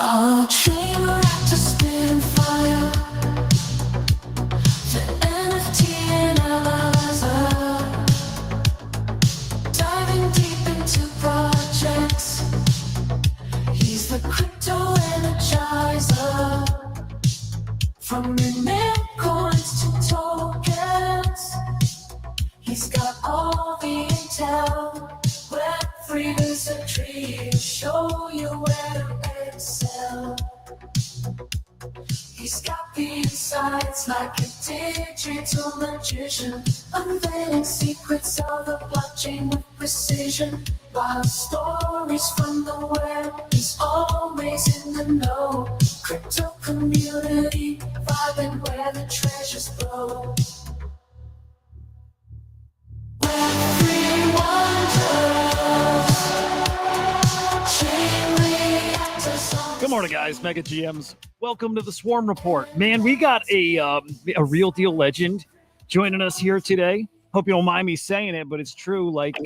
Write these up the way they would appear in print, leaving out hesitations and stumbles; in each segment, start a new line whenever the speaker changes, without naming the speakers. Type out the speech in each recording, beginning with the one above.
A chain reactor spin fire, the NFT analyzer, diving deep into projects. He's the crypto energizer, from mint coins to tokens. He's got all the intel. Web3 is a tree to show you where to excel. He's got the insights like a digital magician, unveiling secrets of the blockchain with precision. Wild stories from the web, he's always in the know. Crypto community, vibing where the treasures flow. Web3 wonders, chain reactors on.
Good morning, guys. Mega GMs. Welcome to the Swarm Report. Man, we got a real deal legend joining us here today. Hope you don't mind me saying it, but it's true. Like,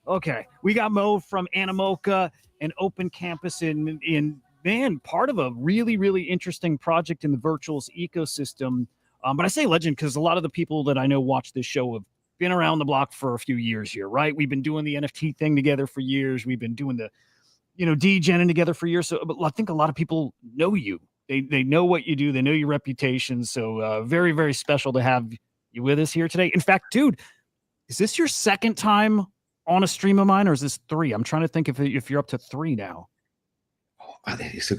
okay, we got Mo from Animoca and Open Campus in man, part of a really, really interesting project in the virtuals ecosystem. But I say legend because a lot of the people that I know watch this show have been around the block for a few years here, right? We've been doing the NFT thing together for years. We've been doing the degening together for years. So, but I think a lot of people know you. They know what you do. They know your reputation. So very, very special to have you with us here today. In fact, dude, is this your second time on a stream of mine, or is this 3? I'm trying to think if you're up to 3 now.
That's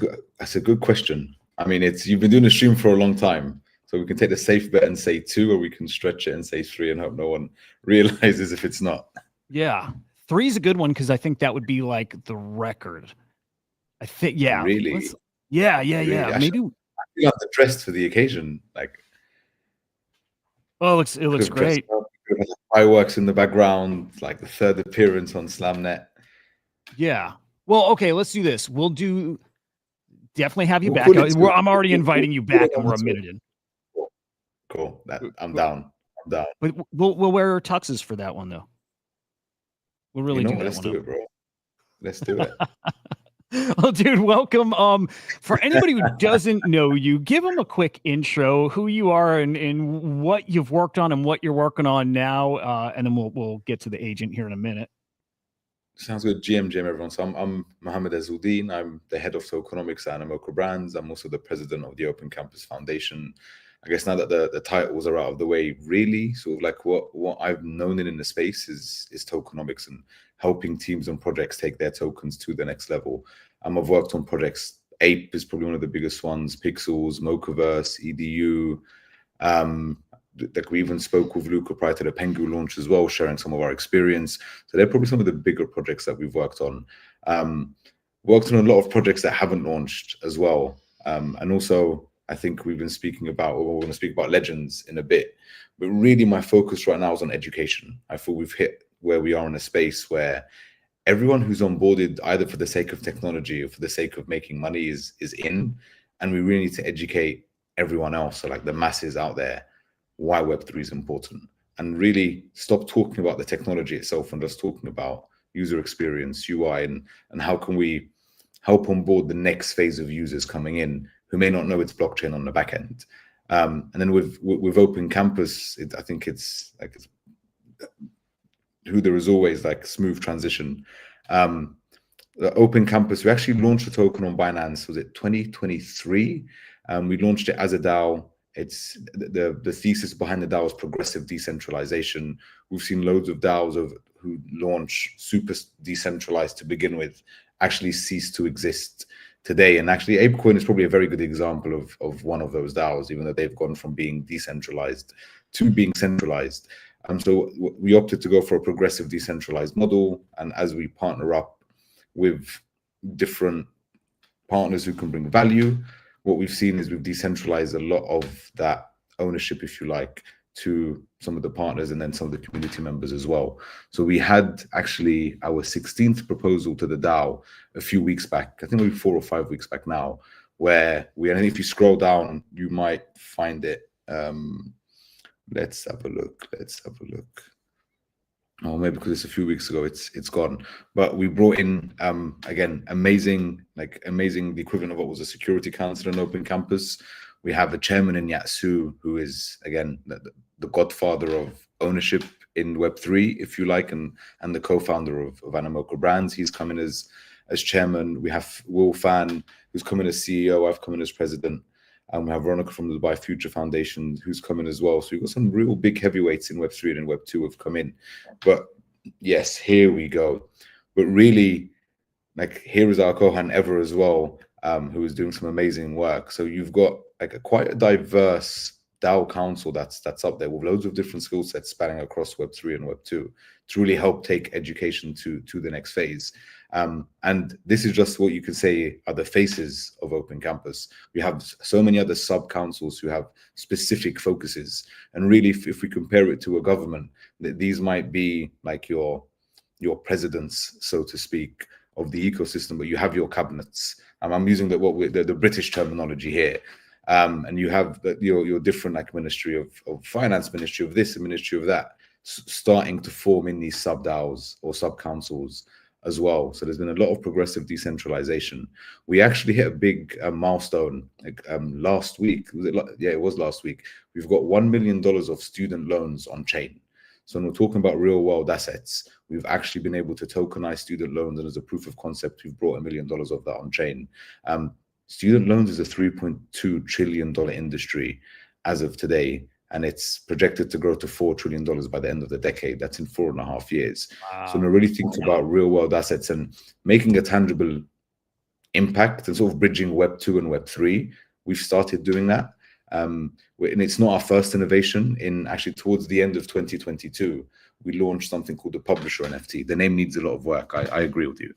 a good question. I mean, you've been doing a stream for a long time. So we can take the safe bet and say 2, or we can stretch it and say 3 and hope no one realizes if it's not.
Yeah. 3 is a good one because I think that would be like the record. I think, yeah.
Really?
Yeah.
Really?
Maybe
I feel like dressed for the occasion. Like,
oh, it looks great.
Fireworks in the background, like the 3rd appearance on SlamNet.
Yeah. Well, okay, let's do this. We'll definitely have you back.
Cool.
I'm already inviting you back, and we're a minute in.
Cool. I'm down. But
we'll wear tuxes for that one, though. We'll really do that.
Let's do it, bro. Let's do it.
Well, dude, welcome. For anybody who doesn't know you, give them a quick intro, who you are and what you've worked on and what you're working on now, and then we'll get to the agent here in a minute.
Sounds good. GM, everyone. So I'm Mo Ezeldin. I'm the head of tokenomics at Animoca Brands. I'm also the president of the Open Campus Foundation. I guess now that the titles are out of the way, really, sort of like what I've known in the space is tokenomics and helping teams and projects take their tokens to the next level. I've worked on projects. Ape is probably one of the biggest ones. Pixels, Mochaverse, EDU. Like we even spoke with Luca prior to the Pengu launch as well, sharing some of our experience. So they're probably some of the bigger projects that we've worked on. Worked on a lot of projects that haven't launched as well. And also, I think we've been speaking about, or we're going to speak about legends in a bit. But really, my focus right now is on education. I feel we've hit where we are in a space where everyone who's onboarded, either for the sake of technology or for the sake of making money, is in. And we really need to educate everyone else, so like the masses out there, why Web3 is important, and really stop talking about the technology itself and just talking about user experience, UI, and how can we help onboard the next phase of users coming in who may not know it's blockchain on the back end. And then with Open Campus, I think it's like Hudah is always like smooth transition. The Open Campus, we actually launched a token on Binance. Was it 2023? We launched it as a DAO. It's the thesis behind the DAO is progressive decentralization. We've seen loads of DAOs who launch super decentralized to begin with actually cease to exist today. And actually, ApeCoin is probably a very good example of one of those DAOs, even though they've gone from being decentralized to being centralized. So we opted to go for a progressive decentralized model. And as we partner up with different partners who can bring value, what we've seen is we've decentralized a lot of that ownership, if you like, to some of the partners and then some of the community members as well. So we had actually our 16th proposal to the DAO a few weeks back, I think maybe 4 or 5 weeks back now, where and if you scroll down, you might find it. Let's have a look. or maybe because it's a few weeks ago, it's gone. But we brought in again amazing the equivalent of what was a security council in Open Campus. We have a chairman in Yatsu who is again the godfather of ownership in Web3, if you like, and the co-founder of Animoca Brands. He's coming as chairman. We have Will Fan, who's coming as CEO. I've come in as president. And we have Veronica from the Dubai Future Foundation, who's coming as well. So we've got some real big heavyweights in Web3 and Web2 have come in. But yes, here we go. But really, here is our Kohan Ever as well, who is doing some amazing work. So you've got quite a diverse DAO council that's up there with loads of different skill sets spanning across Web3 and Web2 to really help take education to the next phase. And this is just what you could say are the faces of Open Campus. We have so many other sub-councils who have specific focuses. And really, if we compare it to a government, these might be like your presidents, so to speak, of the ecosystem, but you have your cabinets. I'm using the British terminology here. And you have your different Ministry of Finance, Ministry of this, and Ministry of that, starting to form in these sub-DAOs or sub-councils as well. So there's been a lot of progressive decentralization. We actually hit a big milestone last week. It was last week. We've got $1 million of student loans on chain. So when we're talking about real world assets, we've actually been able to tokenize student loans, and as a proof of concept, we've brought $1 million of that on chain. Student loans is a $3.2 trillion industry as of today, and it's projected to grow to $4 trillion by the end of the decade. That's in 4.5 years. Wow. So when we really think about real world assets and making a tangible impact and sort of bridging Web 2 and Web 3, we've started doing that. And it's not our first innovation. In actually towards the end of 2022, we launched something called the Publisher NFT. The name needs a lot of work. I agree with you.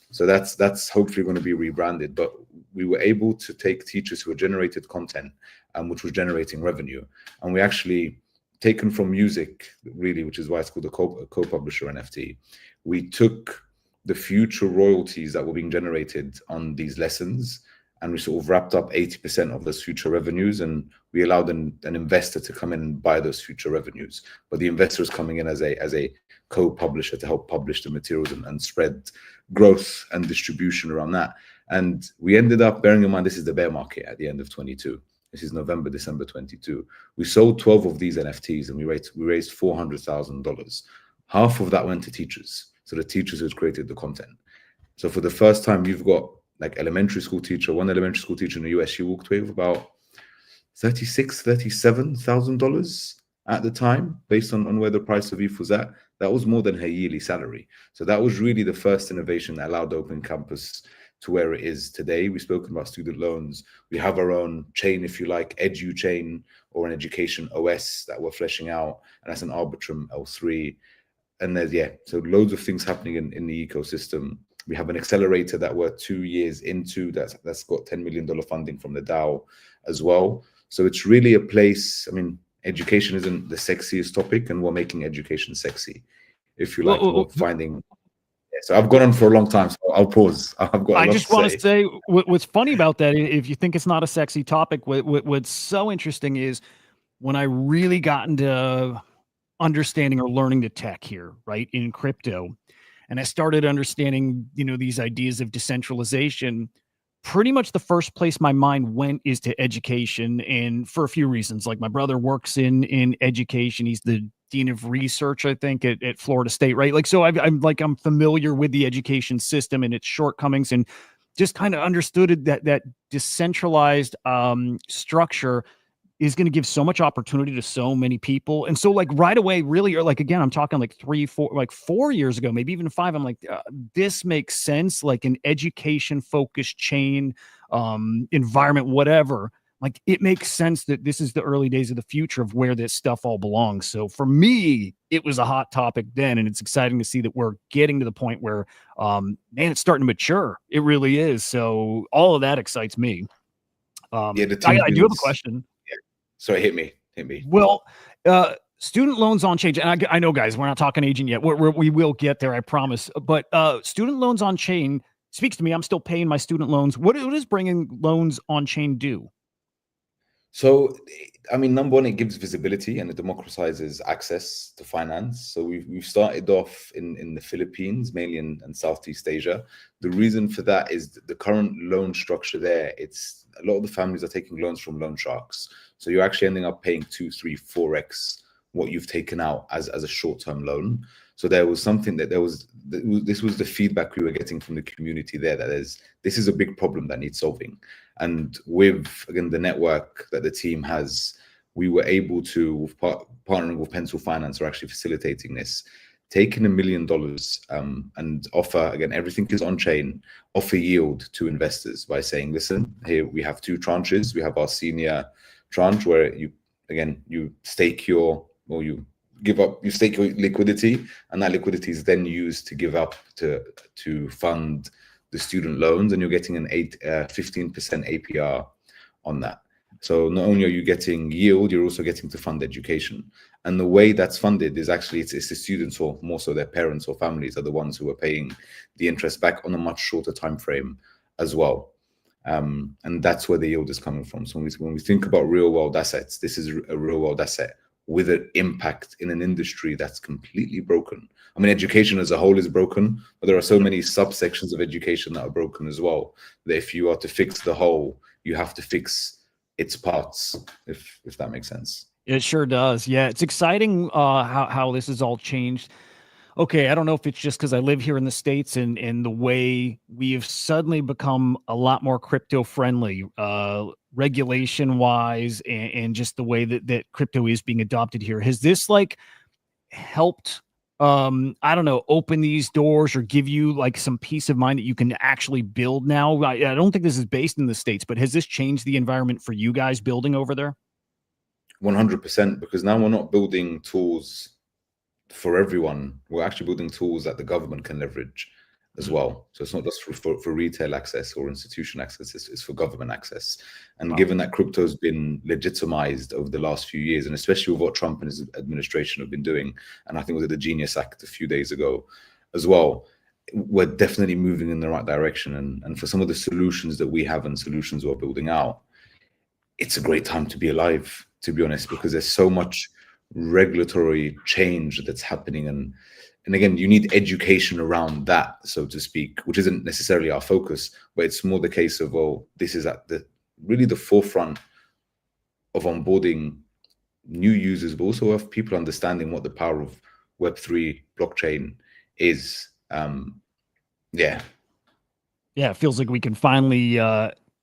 So that's hopefully going to be rebranded. But we were able to take teachers who had generated content, which was generating revenue, and we actually taken from music, really, which is why it's called the co-publisher NFT. We took the future royalties that were being generated on these lessons, and we sort of wrapped up 80% of those future revenues, and we allowed an investor to come in and buy those future revenues. But the investor is coming in as a co-publisher to help publish the materials and spread growth and distribution around that. And we ended up, bearing in mind, this is the bear market at the end of 22. This is November, December 22. We sold 12 of these NFTs and we raised $400,000. Half of that went to teachers. So the teachers who created the content. So for the first time, you've got one elementary school teacher in the US, she walked away with about $37,000 at the time, based on where the price of ETH was at. That was more than her yearly salary. So that was really the first innovation that allowed Open Campus to where it is today. We've spoken about student loans. We have our own chain, if you like, Edu chain, or an education OS that we're fleshing out, and that's an Arbitrum L3. And there's, so loads of things happening in the ecosystem. We have an accelerator that we're 2 years into that's got $10 million funding from the DAO as well. So it's really a place, I mean, education isn't the sexiest topic, and we're making education sexy, if you like. We're finding. So I've gone on for a long time, so I'll pause. I
just want to say what's funny about that, if you think it's not a sexy topic, what's so interesting is when I really got into understanding or learning the tech here, right, in crypto, and I started understanding, these ideas of decentralization, pretty much the first place my mind went is to education, and for a few reasons. Like, my brother works in education. He's the dean of research, I think, at Florida State, right? Like, so I'm familiar with the education system and its shortcomings, and just kind of understood that decentralized structure is going to give so much opportunity to so many people. And so, like, right away, really, or again, I'm talking 4 years ago, maybe even 5, I'm like, this makes sense. Like, an education focused chain, environment, whatever. Like, it makes sense that this is the early days of the future of where this stuff all belongs. So for me, it was a hot topic then, and it's exciting to see that we're getting to the point where, man, it's starting to mature. It really is. So all of that excites me. I do have a question.
So hit me.
Well, student loans on chain, and I know, guys, we're not talking agent yet. We will get there, I promise. But student loans on chain speaks to me. I'm still paying my student loans. What does bringing loans on chain do?
So, I mean, number one, it gives visibility and it democratizes access to finance. So we've started off in the Philippines, mainly in Southeast Asia. The reason for that is the current loan structure there. It's a lot of the families are taking loans from loan sharks. So you're actually ending up paying 2, 3, 4x what you've taken out as a short-term loan. So there was something that this was the feedback we were getting from the community there, that this is a big problem that needs solving. And with, again, the network that the team has, we were able to, partnering with Pencil Finance, are actually facilitating this, taking $1 million and offer, again, everything is on chain, offer yield to investors by saying, listen, here we have 2 tranches. We have our senior tranche where you stake your, or you stake your liquidity, and that liquidity is then used to give up to fund the student loans, and you're getting an 15% APR on that. So not only are you getting yield, you're also getting to fund education. And the way that's funded is actually it's the students, or more so their parents or families, are the ones who are paying the interest back on a much shorter time frame as well. And that's where the yield is coming from. So when we think about real world assets, this is a real world asset with an impact in an industry that's completely broken. I mean, education as a whole is broken, but there are so many subsections of education that are broken as well, that if you are to fix the whole, you have to fix its parts, if that makes sense.
It sure does. Yeah, it's exciting how this has all changed. Okay, I don't know if it's just because I live here in the States and the way we've suddenly become a lot more crypto friendly, regulation wise, and just the way that crypto is being adopted here. Has this like helped, I don't know, open these doors or give you like some peace of mind that you can actually build now? I don't think this is based in the States, but has this changed the environment for you guys building over there?
100%, because now we're not building tools for everyone. We're actually building tools that the government can leverage as well. So it's not just for retail access or institution access, it's for government access. And given that crypto has been legitimized over the last few years, and especially with what Trump and his administration have been doing, and I think it was the Genius Act a few days ago as well, we're definitely moving in the right direction. And for some of the solutions that we have and solutions we're building out, it's a great time to be alive, to be honest, because there's so much regulatory change that's happening, and again, you need education around that, so to speak, which isn't necessarily our focus, but it's more the case of, well, this is at the really the forefront of onboarding new users, but also of people understanding what the power of Web3 blockchain is. Yeah,
it feels like we can finally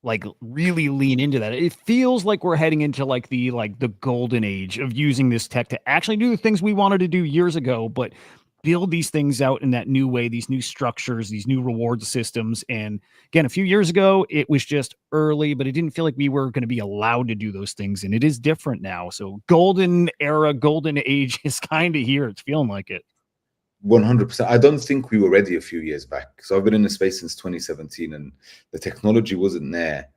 like really lean into that. It feels like we're heading into like the golden age of using this tech to actually do the things we wanted to do years ago, but build these things out in that new way, these new structures, these new reward systems. And again, a few years ago, it was just early, but it didn't feel like we were going to be allowed to do those things. And it is different now. So golden era, golden age is kind of here. It's feeling like it.
100%. I don't think we were ready a few years back. So I've been in the space since 2017, and the technology wasn't there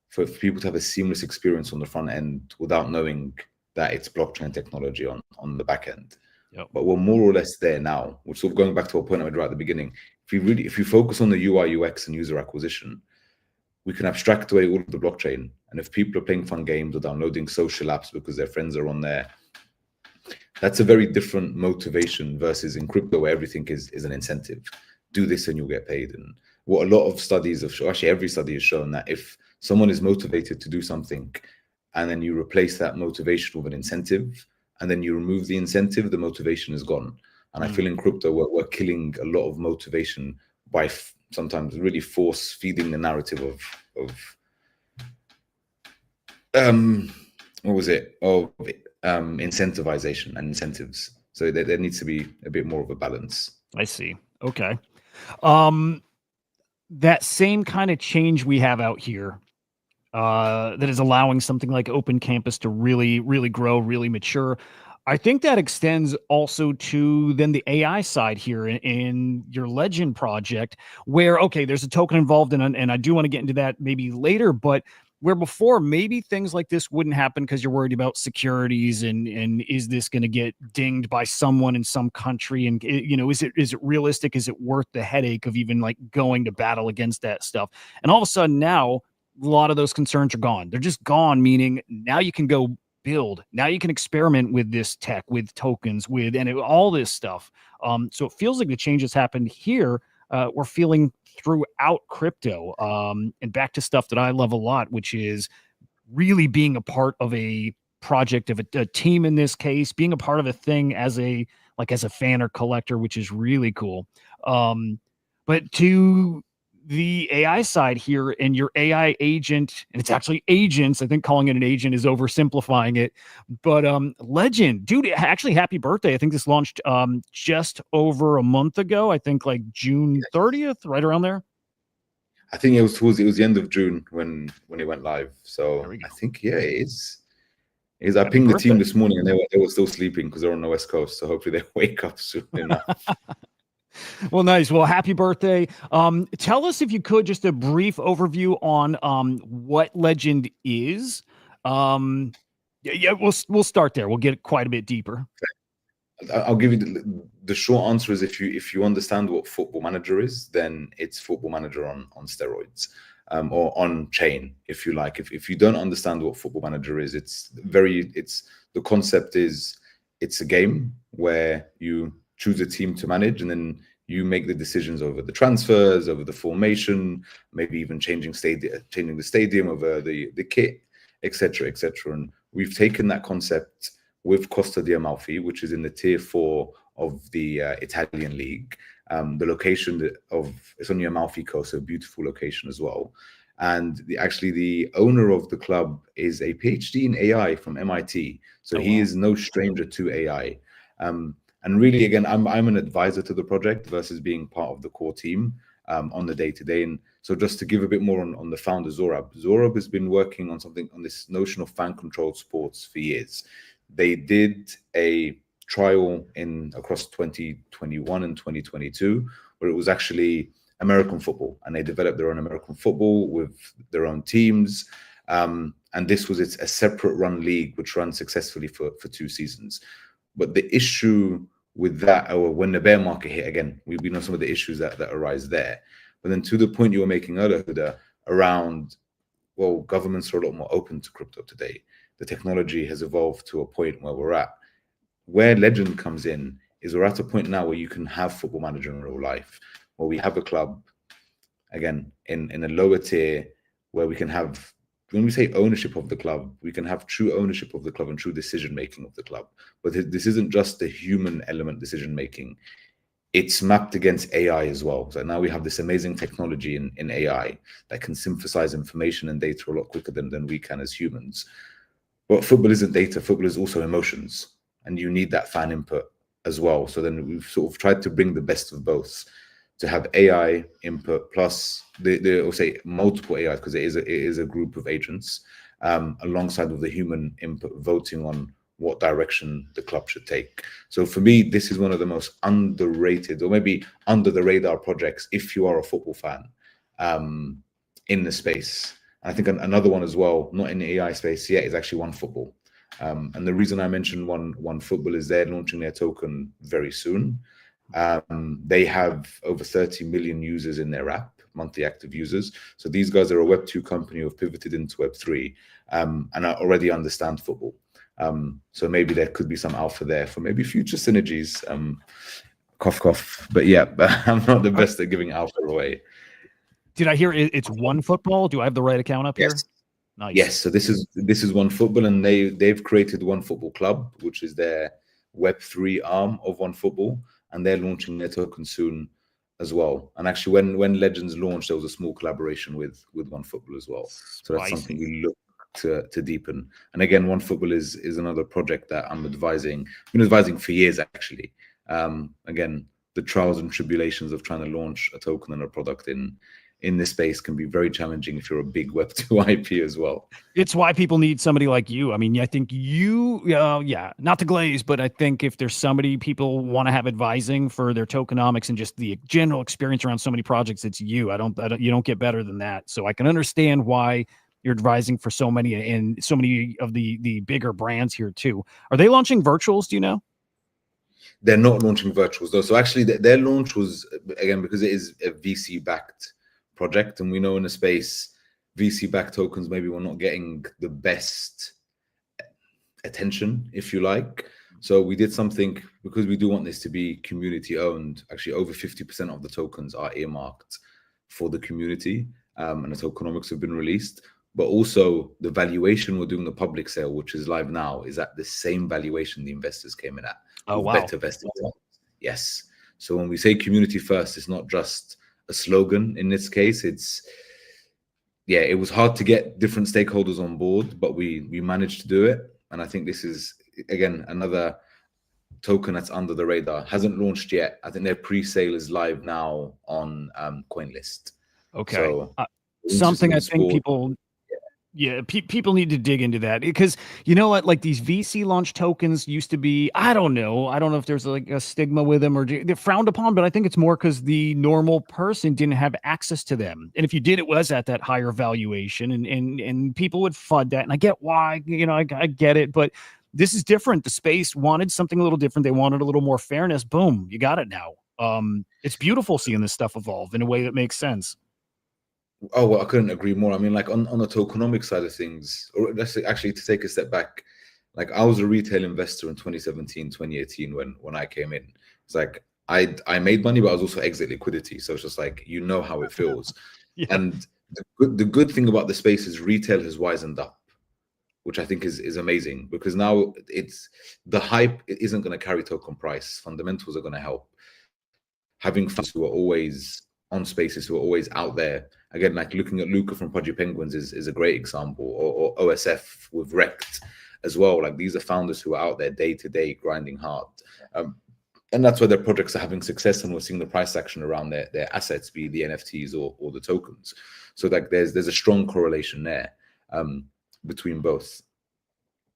for people to have a seamless experience on the front end without knowing that it's blockchain technology on the back end.
Yep.
But we're more or less there now, which sort of going back to a point I made right at the beginning. If you focus on the UI, UX, and user acquisition, we can abstract away all of the blockchain. And if people are playing fun games or downloading social apps because their friends are on there, that's a very different motivation versus in crypto, where everything is an incentive. Do this and you'll get paid. And what a lot of studies have shown, actually every study has shown, that if someone is motivated to do something and then you replace that motivation with an incentive, and then you remove the incentive, the motivation is gone. And I feel in crypto, we're killing a lot of motivation by sometimes really force feeding the narrative of what was it? Of incentivization and incentives. So there needs to be a bit more of a balance.
I see. Okay. That same kind of change we have out here, that is allowing something like Open Campus to really, really grow, really mature. I think that extends also to then the AI side here in your Legend project, where, okay, there's a token involved in, and I do want to get into that maybe later, but where before maybe things like this wouldn't happen because you're worried about securities and is this going to get dinged by someone in some country, and is it realistic? Is it worth the headache of even like going to battle against that stuff? And all of a sudden now lot of those concerns are gone. They're just gone, meaning now you can go build. Now you can experiment with this tech, with tokens, with all this stuff. So it feels like the changes happened here. We're feeling throughout crypto. And back to stuff that I love a lot, which is really being a part of a project, of a team in this case, being a part of a thing as a fan or collector, which is really cool. But to the AI side here and your AI agent, and it's actually agents. I think calling it an agent is oversimplifying it. But Legend, dude, actually happy birthday. I think this launched just over a month ago. I think like June 30th, right around there.
I think it was the end of June when it went live. So I think it is. I pinged the team this morning and they were still sleeping because they're on the West Coast. So hopefully they wake up soon enough.
Well, nice. Well, happy birthday. Tell us, if you could, just a brief overview on what Legend is. We'll start there. We'll get quite a bit deeper.
I'll give you the short answer is if you understand what Football Manager is, then it's Football Manager on steroids, or on chain, if you like. If you don't understand what Football Manager is, the concept is it's a game where you choose a team to manage, and then you make the decisions over the transfers, over the formation, maybe even changing the stadium, over the kit, etc., etc. And we've taken that concept with Costa di Amalfi, which is in the tier 4 of the Italian league. The location it's on the Amalfi Coast, a beautiful location as well. And the owner of the club is a PhD in AI from MIT. So he is no stranger to AI. And really, again, I'm an advisor to the project versus being part of the core team on the day-to-day. And so just to give a bit more on the founder, Zorab has been working on this notion of fan-controlled sports for years. They did a trial across 2021 and 2022, where it was actually American football, and they developed their own American football with their own teams. And this was a separate run league, which ran successfully for 2 seasons. But the issue with that, or when the bear market hit again, we know some of the issues that arise there. But then to the point you were making earlier, Hudah, around, well, governments are a lot more open to crypto today. The technology has evolved to a point where we're at. Where Legend comes in is we're at a point now where you can have Football Manager in real life, where we have a club, again, in a lower tier, where we can have, when we say ownership of the club, we can have true ownership of the club and true decision-making of the club. But this isn't just the human element decision-making. It's mapped against AI as well. So now we have this amazing technology in AI that can synthesize information and data a lot quicker than we can as humans. But football isn't data. Football is also emotions. And you need that fan input as well. So then we've sort of tried to bring the best of both, to have AI input plus or say multiple AI, because it is a group of agents, alongside with the human input, voting on what direction the club should take. So for me, this is one of the most underrated, or maybe under the radar projects, if you are a football fan, in the space. And I think another one as well, not in the AI space yet, is actually OneFootball. And the reason I mentioned OneFootball is they're launching their token very soon. They have over 30 million users in their app, monthly active users. So these guys are a Web2 company who have pivoted into Web3, and I already understand football. So maybe there could be some alpha there for maybe future synergies. Cough, cough. But yeah, I'm not the best at giving alpha away.
Did I hear it's OneFootball? Do I have the right account up here? Nice.
Yes. So this is OneFootball, and they've created OneFootball Club, which is their Web3 arm of OneFootball, and they're launching their token soon as well. And actually, when Legends launched, there was a small collaboration with OneFootball as well. So that's something we look to deepen. And again, OneFootball is another project that I'm advising. I've been advising for years, actually. Again, the trials and tribulations of trying to launch a token and a product in this space can be very challenging if you're a big Web2 IP as well.
It's why people need somebody like you. I mean, I think you, not to glaze, but I think if there's somebody people want to have advising for their tokenomics and just the general experience around so many projects, it's you. You don't get better than that. So I can understand why you're advising for so many and so many of the bigger brands here too. Are they launching virtuals? Do you know?
They're not launching virtuals though. So actually their launch was, again, because it is a VC backed project, and we know in the space VC-backed tokens maybe were not getting the best attention, if you like. So we did something, because we do want this to be community owned. Actually, over 50% of the tokens are earmarked for the community, and the tokenomics have been released. But also the valuation we're doing the public sale, which is live now, is at the same valuation the investors came in at.
Oh, wow.
Better vested. Yes. So when we say community first, it's not just a slogan in this case. It was hard to get different stakeholders on board, but we managed to do it. And I think this is, again, another token that's under the radar. Hasn't launched yet. I think their pre-sale is live now on CoinList.
Okay.
So,
something I think people people need to dig into that, because you know what, like these VC launch tokens used to be, I don't know if there's like a stigma with them or they're frowned upon, but I think it's more because the normal person didn't have access to them, and if you did, it was at that higher valuation, and people would fund that, and I get why, I get it, but this is different. The space wanted something a little different. They wanted a little more fairness. Boom, you got it now. It's beautiful seeing this stuff evolve in a way that makes sense.
Oh, well, I couldn't agree more. I mean, like on the tokenomic side of things, or let's say, actually, to take a step back, like I was a retail investor in 2017, 2018 when I came in. It's like I made money, but I was also exit liquidity. So it's just like, how it feels. Yeah. And the good thing about the space is retail has wisened up, which I think is amazing, because now it's the hype isn't going to carry token price. Fundamentals are going to help. Having funds who are always on spaces, who are always out there. Again, like looking at Luca from Project Penguins is a great example, or OSF with Rect as well. Like these are founders who are out there day to day grinding hard. And that's why their projects are having success, and we're seeing the price action around their assets, be the NFTs or the tokens. So like there's a strong correlation there between both.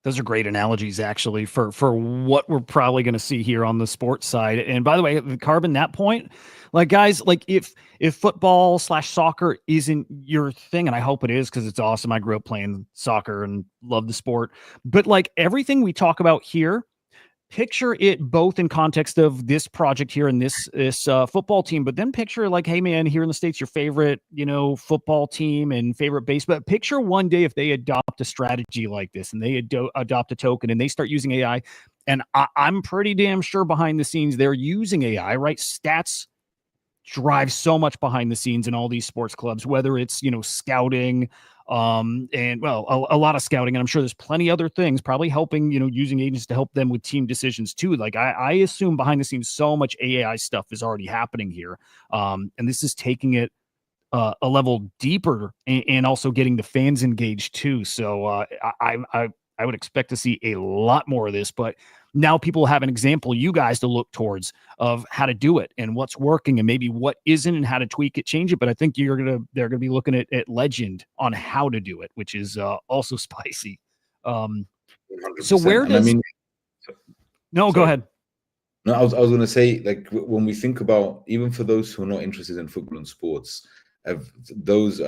Those are great analogies, actually, for what we're probably going to see here on the sports side. And by the way, Carbon, that point, like guys, like if football/soccer isn't your thing, and I hope it is because it's awesome. I grew up playing soccer and love the sport. But like everything we talk about here, picture it both in context of this project here and this football team, but then picture like, hey man, here in the States, your favorite, football team and favorite baseball. Picture one day if they adopt a strategy like this and they adopt a token and they start using AI. And I'm pretty damn sure behind the scenes they're using AI, right? Stats drive so much behind the scenes in all these sports clubs, whether it's, scouting, and well, a lot of scouting, and I'm sure there's plenty other things probably helping, using agents to help them with team decisions too. Like I assume behind the scenes, so much AI stuff is already happening here. And this is taking it a level deeper and also getting the fans engaged too. So I would expect to see a lot more of this, but now people have an example, you guys, to look towards of how to do it and what's working and maybe what isn't and how to tweak it, change it. But I think they're going to be looking at Legend on how to do it, which is also spicy.
100%.
So where does, go ahead.
No, I was going to say, like, when we think about, even for those who are not interested in football and sports, those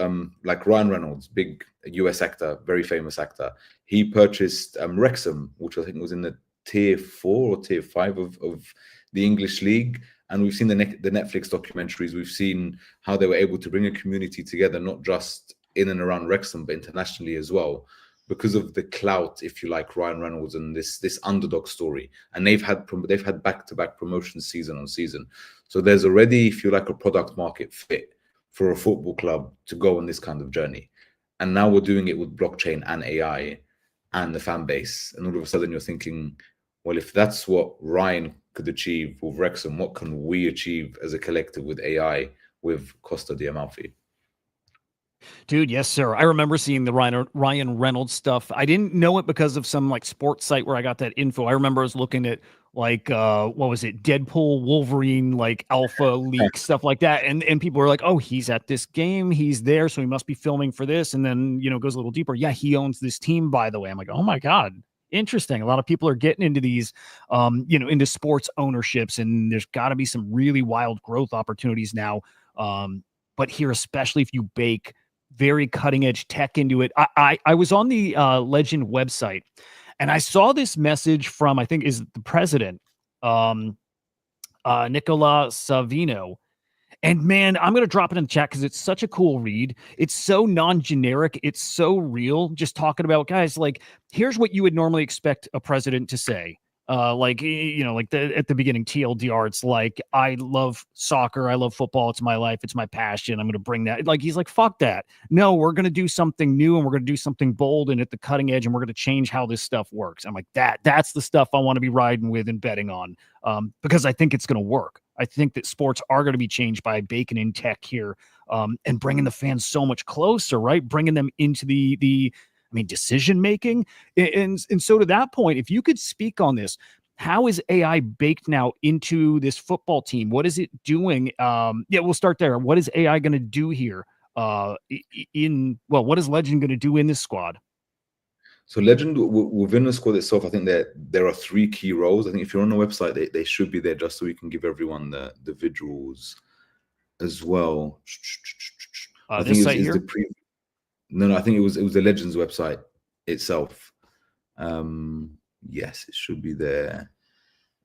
like Ryan Reynolds, big US actor, very famous actor, he purchased Wrexham, which I think was in the tier 4 or tier 5 of the English league. And we've seen the Netflix documentaries. We've seen how they were able to bring a community together, not just in and around Wrexham, but internationally as well, because of the clout, if you like, Ryan Reynolds and this underdog story. And they've had back-to-back promotions season on season. So there's already, if you like, a product market fit for a football club to go on this kind of journey. And now we're doing it with blockchain and AI and the fan base. And all of a sudden you're thinking, well, if that's what Ryan could achieve with Wrexham, what can we achieve as a collective with AI with Costa Diamalfi?
Dude, yes, sir. I remember seeing the Ryan Reynolds stuff. I didn't know it because of some like sports site where I got that info. I remember I was looking at like what was it, Deadpool, Wolverine, like alpha leak stuff like that, and people were like, oh, he's at this game, he's there, so he must be filming for this. And then goes a little deeper. Yeah, he owns this team, by the way. I'm like, oh my god, interesting. A lot of people are getting into these into sports ownerships, and there's got to be some really wild growth opportunities now. But here, especially if you bake very cutting edge tech into it. I was on the Legend website and I saw this message from, I think is the president, Nicola Savino. And man, I'm going to drop it in the chat because it's such a cool read. It's so non-generic. It's so real. Just talking about, guys, like, here's what you would normally expect a president to say. Like, like at the beginning, TLDR, it's like, I love soccer. I love football. It's my life. It's my passion. I'm going to bring that. Like, he's like, fuck that. No, we're going to do something new and we're going to do something bold and at the cutting edge and we're going to change how this stuff works. I'm like, that's the stuff I want to be riding with and betting on, because I think it's going to work. I think that sports are going to be changed by baking in tech here, and bringing the fans so much closer, right? Bringing them into decision making. And so to that point, if you could speak on this, how is AI baked now into this football team? What is it doing? We'll start there. What is AI going to do here? What is Legend going to do in this squad?
So Legend within the squad itself, I think there are 3 key roles. I think if you're on the website, they should be there just so we can give everyone the visuals as well. I think
site here?
No, I think it was the Legends website itself. Yes, it should be there.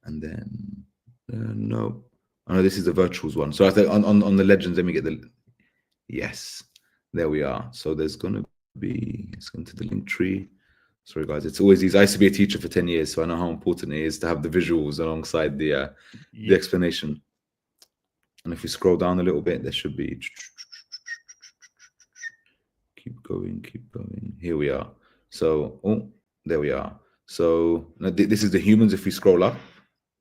And then no, oh no, this is the virtuals one. So I think on the Legends, let me get yes, there we are. So there's gonna be, it's going to the link tree. Sorry guys, it's always these. I used to be a teacher for 10 years, so I know how important it is to have the visuals alongside the explanation. And if we scroll down a little bit, there should be, keep going. Here we are. So, there we are. So now this is the humans. If we scroll up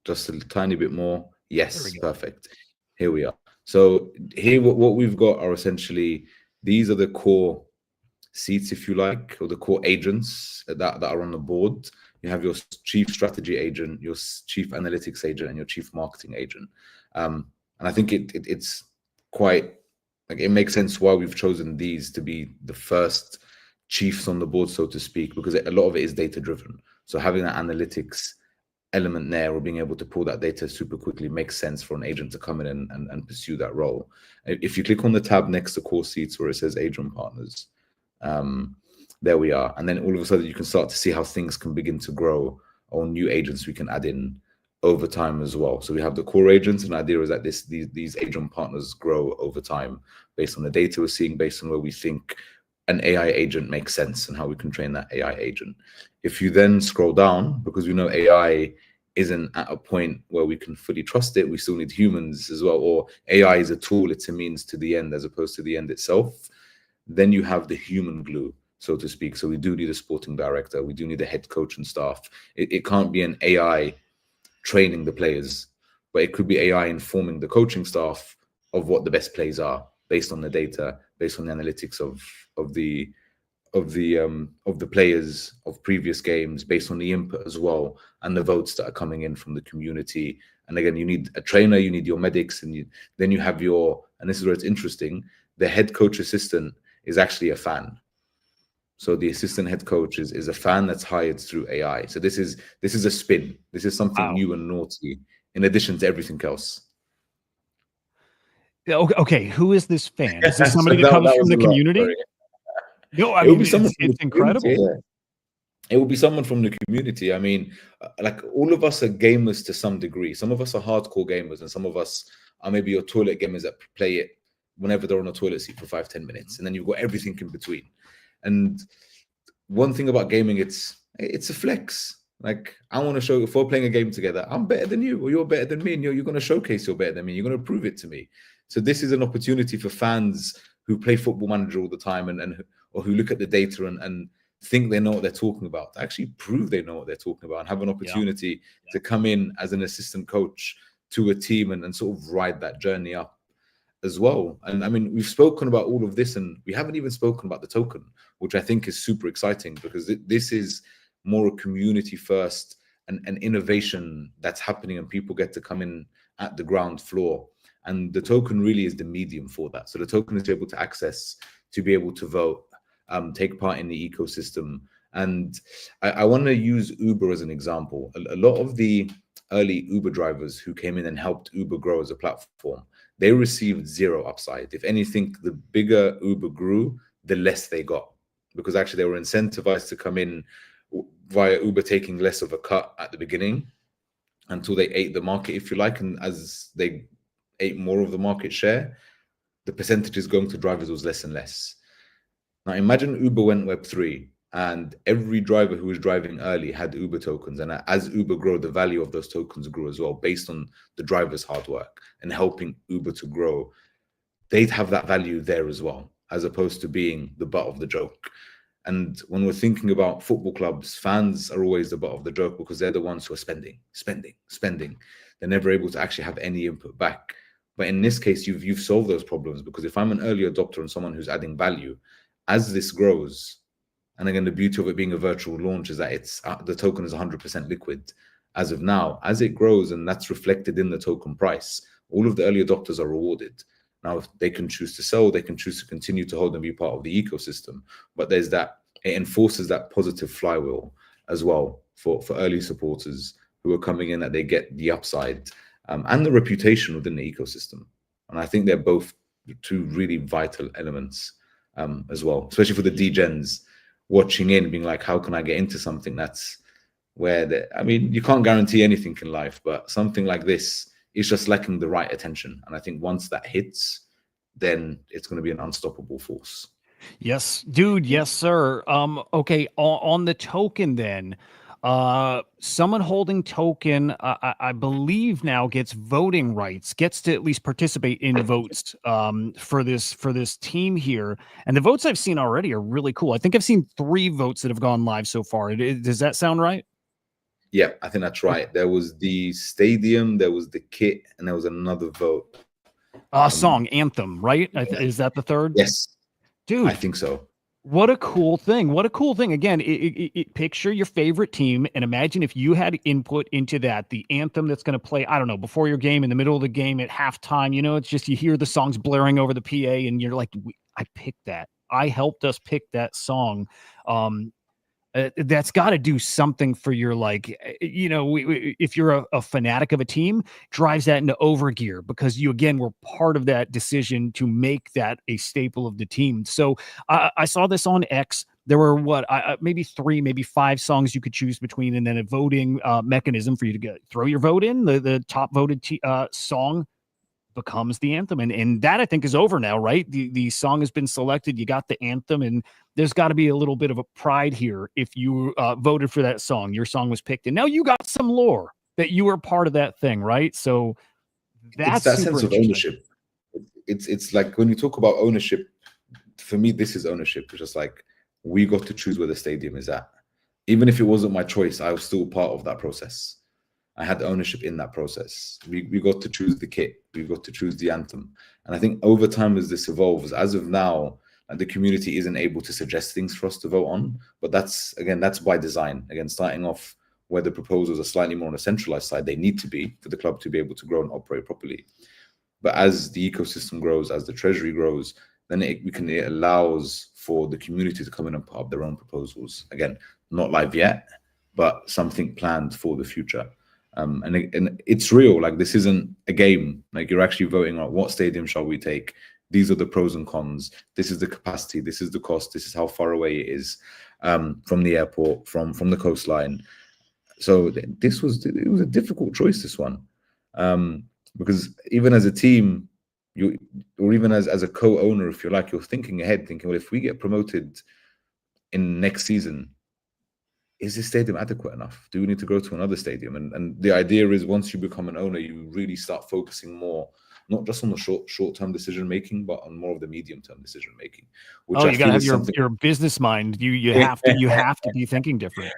just a tiny bit more, yes, perfect. Here we are. So here, what we've got are essentially, these are the core seats, if you like, or the core agents that are on the board. You have your chief strategy agent, your chief analytics agent, and your chief marketing agent. And I think it's quite, like, it makes sense why we've chosen these to be the first chiefs on the board, so to speak, because a lot of it is data driven. So having that analytics element there, or being able to pull that data super quickly, makes sense for an agent to come in and pursue that role. If you click on the tab next to core seats where it says agent partners, there we are. And then all of a sudden you can start to see how things can begin to grow, or new agents we can add in over time as well. So we have the core agents, and the idea is that these agent partners grow over time based on the data we're seeing, based on where we think an AI agent makes sense and how we can train that AI agent. If you then scroll down, because we know AI isn't at a point where we can fully trust it, we still need humans as well, or AI is a tool, it's a means to the end as opposed to the end itself. Then you have the human glue, so to speak. So we do need a sporting director, we do need a head coach and staff. It can't be an AI training the players, but it could be AI informing the coaching staff of what the best plays are based on the data, based on the analytics of the players of previous games, based on the input as well, and the votes that are coming in from the community. And again, you need a trainer, you need your medics, and then you have your, and this is where it's interesting, the head coach assistant is actually a fan. So the assistant head coach is a fan that's hired through AI. So this is a spin. This is something new and naughty in addition to everything else.
Okay, who is this fan? Is this somebody that comes from the community? No, I mean, it's incredible.
Yeah. It will be someone from the community. I mean, like, all of us are gamers to some degree. Some of us are hardcore gamers, and some of us are maybe your toilet gamers that play it whenever they're on a toilet seat for 5-10 minutes, and then you've got everything in between. And one thing about gaming, it's a flex. Like, I want to show, if we're playing a game together, I'm better than you, or you're better than me, and you're going to showcase you're better than me. You're going to prove it to me. So this is an opportunity for fans who play Football Manager all the time, or who look at the data and think they know what they're talking about, to actually prove they know what they're talking about, and have an opportunity to come in as an assistant coach to a team and sort of ride that journey up as well. And I mean, we've spoken about all of this, and we haven't even spoken about the token, which I think is super exciting, because this is more a community first and an innovation that's happening, and people get to come in at the ground floor. And the token really is the medium for that. So the token is able to access, to be able to vote, take part in the ecosystem. And I want to use Uber as an example. A lot of the early Uber drivers who came in and helped Uber grow as a platform, they received zero upside. If anything, the bigger Uber grew, the less they got, because actually they were incentivized to come in via Uber taking less of a cut at the beginning until they ate the market, if you like. And as they ate more of the market share, the percentage is going to drivers was less and less. Now imagine Uber went Web3 and every driver who was driving early had Uber tokens. And as Uber grew, the value of those tokens grew as well, based on the driver's hard work and helping Uber to grow. They'd have that value there as well, as opposed to being the butt of the joke. And when we're thinking about football clubs, fans are always the butt of the joke because they're the ones who are spending. They're never able to actually have any input back. But in this case, you've solved those problems, because if I'm an early adopter and someone who's adding value, as this grows, and again, the beauty of it being a virtual launch is that it's the token is 100% liquid as of now. As it grows, and that's reflected in the token price, all of the early adopters are rewarded. Now, if they can choose to sell, they can choose to continue to hold and be part of the ecosystem. But there's that, it enforces that positive flywheel as well for early supporters who are coming in, that they get the upside and the reputation within the ecosystem. And I think they're both two really vital elements as well, especially for the degens watching in, being like, how can I get into something that's where, I mean, you can't guarantee anything in life, but something like this is just lacking the right attention. And I think once that hits, then it's going to be an unstoppable force.
Yes, dude. Yes, sir. Okay. On the token then, someone holding token, I believe now gets voting rights, gets to at least participate in votes, for this team here. And the votes I've seen already are really cool. I think I've seen 3 votes that have gone live so far. Does that sound right?
Yeah, I think that's right. There was the stadium, there was the kit, and there was another vote.
Song anthem, right? Is that the third?
Yes,
dude.
I think so.
What a cool thing. What a cool thing. Again, picture your favorite team and imagine if you had input into that, the anthem that's going to play, I don't know, before your game, in the middle of the game, at halftime. You know, it's just, you hear the songs blaring over the PA and you're like, I picked that. I helped us pick that song. That's got to do something for your, like, you know, if you're a fanatic of a team, drives that into overgear, because you, again, were part of that decision to make that a staple of the team. So I saw this on X. There were maybe 3, maybe 5 songs you could choose between, and then a voting mechanism for you to throw your vote in. The top voted song becomes the anthem, and that I think is over now, right? The song has been selected, you got the anthem, and there's got to be a little bit of a pride here if you voted for that song, your song was picked, and now you got some lore that you were part of that thing, right? So that's
that sense of ownership. It's like when you talk about ownership, for me this is ownership. It's just like, we got to choose where the stadium is at. Even if it wasn't my choice, I was still part of that process. I had ownership in that process. We got to choose the kit. We got to choose the anthem. And I think over time, as this evolves, as of now, the community isn't able to suggest things for us to vote on. But that's by design. Again, starting off where the proposals are slightly more on a centralized side, they need to be for the club to be able to grow and operate properly. But as the ecosystem grows, as the treasury grows, then it allows for the community to come in and put up their own proposals. Again, not live yet, but something planned for the future. And it's real. Like, this isn't a game. Like, you're actually voting on what stadium shall we take. These are the pros and cons. This is the capacity. This is the cost. This is how far away it is from the airport, from the coastline. So it was a difficult choice, this one, because even as a team, or even as a co-owner, if you like, you're thinking ahead, thinking, well, if we get promoted in next season, is this stadium adequate enough? Do we need to go to another stadium? And the idea is, once you become an owner, you really start focusing more, not just on the short-term decision making, but on more of the medium-term decision making.
Which you gotta have your business mind. You have to be thinking different.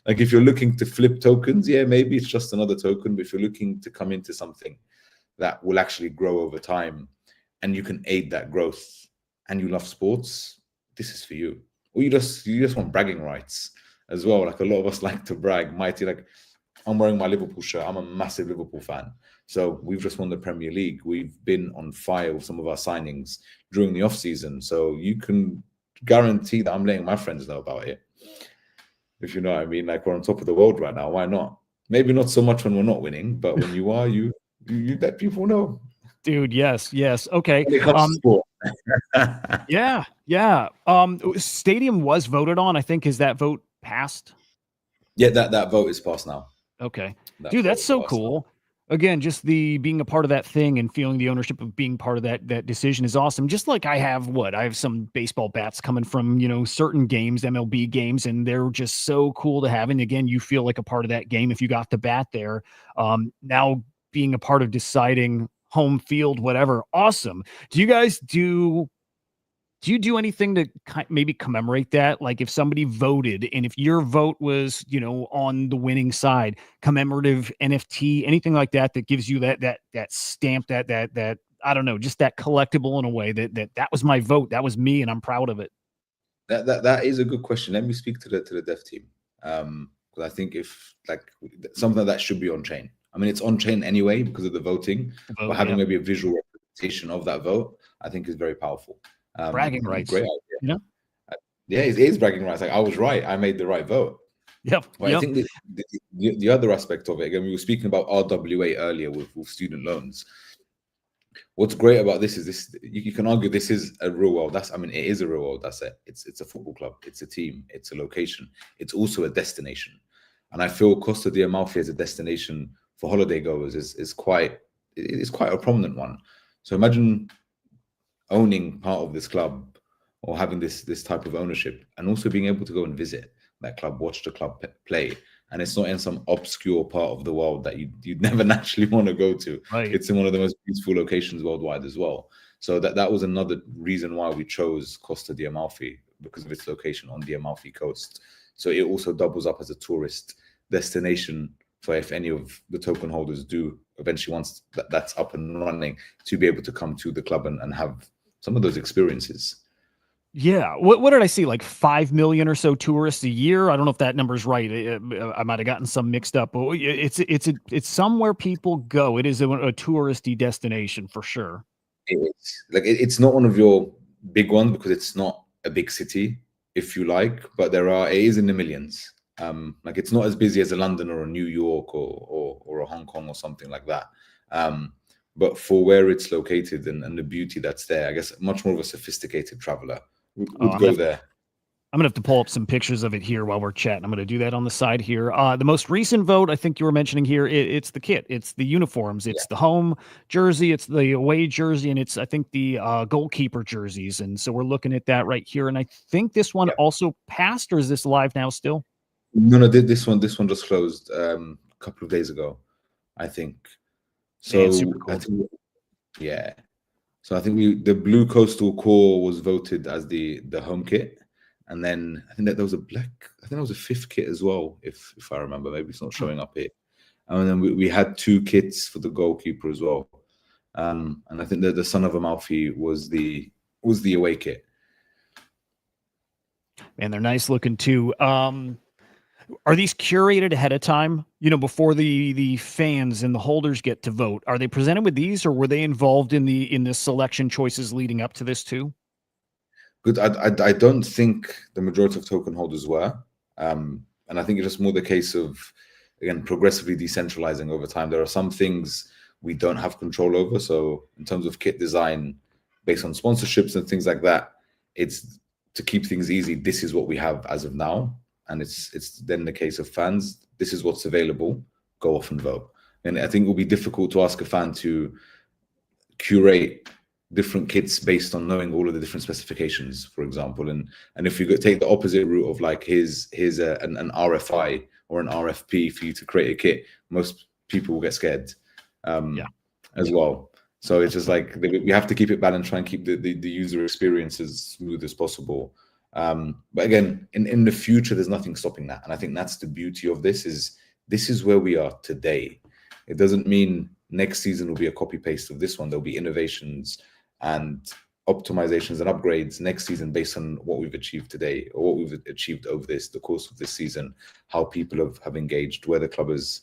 Like, if you're looking to flip tokens, yeah, maybe it's just another token. But if you're looking to come into something that will actually grow over time, and you can aid that growth, and you love sports, this is for you. Or you just want bragging rights as well. Like, a lot of us like to brag. Mighty, like, I'm wearing my Liverpool shirt. I'm a massive Liverpool fan. So we've just won the Premier League. We've been on fire with some of our signings during the off season. So you can guarantee that I'm letting my friends know about it. If you know what I mean, like, we're on top of the world right now. Why not? Maybe not so much when we're not winning, but when you are, you let people know.
Dude, yes. Okay. Yeah. Stadium was voted on, I think. Is that vote passed?
Yeah, that vote is passed now.
Okay. Dude, that's so cool. again, just the being a part of that thing and feeling the ownership of being part of that decision is awesome. Just like I have some baseball bats coming from, certain games, MLB games, and they're just so cool to have. And again, you feel like a part of that game if you got the bat there. Now being a part of deciding home field, whatever, awesome. Do you guys do you do anything to maybe commemorate that? Like if somebody voted and if your vote was, on the winning side, commemorative NFT, anything like that, that gives you that stamp, that, I don't know, just that collectible in a way that was my vote. That was me. And I'm proud of it.
That is a good question. Let me speak to the dev team. Because I think if like something like that should be on chain. I mean, it's on chain anyway because of the voting, but having maybe a visual representation of that vote, I think is very powerful.
Bragging rights.
Great idea. Yeah, it is bragging rights. Like I was right. I made the right vote.
Yep.
But I think the other aspect of it, again, we were speaking about RWA earlier with student loans. What's great about this is this, you can argue this is a real world. It is a real world. That's it. It's a football club. It's a team. It's a location. It's also a destination. And I feel Costa di Amalfi as a destination for holiday goers is quite a prominent one. So imagine owning part of this club or having this type of ownership and also being able to go and visit that club, watch the club play. And it's not in some obscure part of the world that you'd never naturally want to go to.
Right.
It's in one of the most beautiful locations worldwide as well. So that was another reason why we chose Costa di Amalfi, because of its location on the Amalfi coast. So it also doubles up as a tourist destination for if any of the token holders do eventually, once that's up and running, to be able to come to the club and have some of those experiences.
Yeah. What did I see? Like 5 million or so tourists a year. I don't know if that number's right. I might have gotten some mixed up, but it's somewhere people go. It is a touristy destination for sure.
It's not one of your big ones because it's not a big city, if you like, but it is in the millions. Like it's not as busy as a London or a New York or a Hong Kong or something like that. But for where it's located and the beauty that's there, I guess much more of a sophisticated traveler would go there.
I'm gonna have to pull up some pictures of it here while we're chatting. I'm gonna do that on the side here. The most recent vote, I think you were mentioning here, it's the kit, it's the uniforms, it's the home jersey, it's the away jersey, and it's I think the goalkeeper jerseys. And so we're looking at that right here. And I think this one also passed, or is this live now still?
No, this one just closed a couple of days ago, I think. So
super cool.
So I think the blue coastal core was voted as the home kit, and then I think that there was a fifth kit as well, if I remember. Maybe it's not showing up here. And then we had 2 kits for the goalkeeper as well. And I think that the Son of Amalfi was the away kit.
And they're nice looking too. Are these curated ahead of time, before the fans and the holders get to vote? Are they presented with these, or were they involved in the selection choices leading up to this too?
Good. I don't think the majority of token holders were. And I think it's just more the case of, again, progressively decentralizing over time. There are some things we don't have control over. So in terms of kit design, based on sponsorships and things like that, it's to keep things easy. This is what we have as of now. And it's then the case of fans. This is what's available. Go off and vote. And I think it will be difficult to ask a fan to curate different kits based on knowing all of the different specifications, for example. And if you take the opposite route of like here's an RFI or an RFP for you to create a kit, most people will get scared as well. So it's just like we have to keep it balanced, try and keep the user experience as smooth as possible. But again, in the future, there's nothing stopping that. And I think that's the beauty of this is where we are today. It doesn't mean next season will be a copy paste of this one. There'll be innovations and optimizations and upgrades next season based on what we've achieved today or what we've achieved over the course of this season, how people have engaged, where the club has